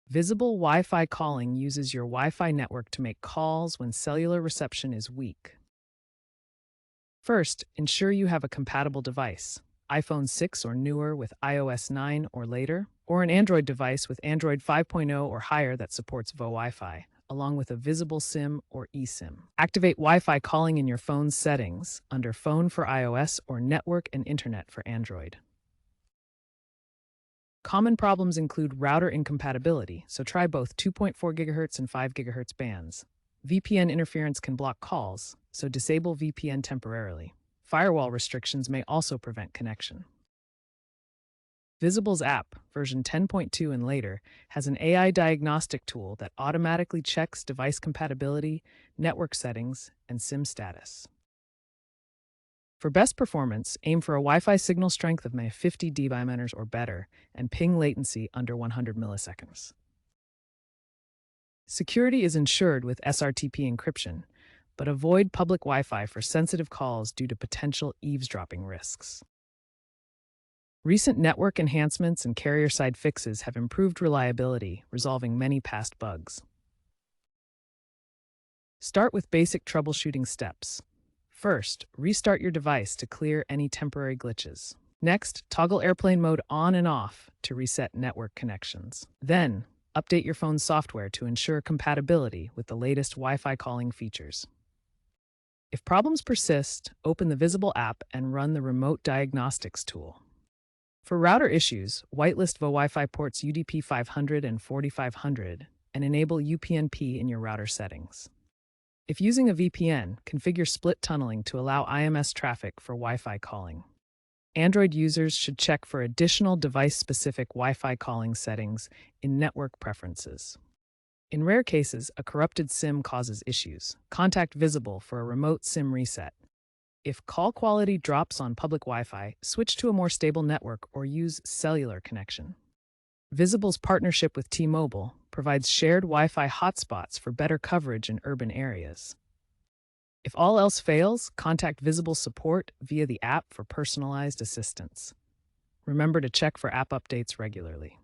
Visible Wi-Fi calling uses your Wi-Fi network to make calls when cellular reception is weak. First, ensure you have a compatible device, iPhone 6 or newer with iOS 9 or later, or an Android device with Android 5.0 or higher that supports Wi-Fi, along with a visible SIM or eSIM. Activate Wi-Fi calling in your phone's settings under Phone for iOS or Network and Internet for Android. Common problems include router incompatibility, so try both 2.4 GHz and 5 GHz bands. VPN interference can block calls, so disable VPN temporarily. Firewall restrictions may also prevent connection. Visible's app, version 10.2 and later, has an AI diagnostic tool that automatically checks device compatibility, network settings, and SIM status. For best performance, aim for a Wi-Fi signal strength of 50 dBm or better and ping latency under 100 milliseconds. Security is ensured with SRTP encryption, but avoid public Wi-Fi for sensitive calls due to potential eavesdropping risks. Recent network enhancements and carrier-side fixes have improved reliability, resolving many past bugs. Start with basic troubleshooting steps. First, restart your device to clear any temporary glitches. Next, toggle airplane mode on and off to reset network connections. Then, update your phone's software to ensure compatibility with the latest Wi-Fi calling features. If problems persist, open the Visible app and run the Remote Diagnostics tool. For router issues, whitelist Wi-Fi ports UDP 500 and 4500 and enable UPnP in your router settings. If using a VPN, configure split tunneling to allow IMS traffic for Wi-Fi calling. Android users should check for additional device-specific Wi-Fi calling settings in network preferences. In rare cases, a corrupted SIM causes issues. Contact Visible for a remote SIM reset. If call quality drops on public Wi-Fi, switch to a more stable network or use cellular connection. Visible's partnership with T-Mobile provides shared Wi-Fi hotspots for better coverage in urban areas. If all else fails, contact Visible support via the app for personalized assistance. Remember to check for app updates regularly.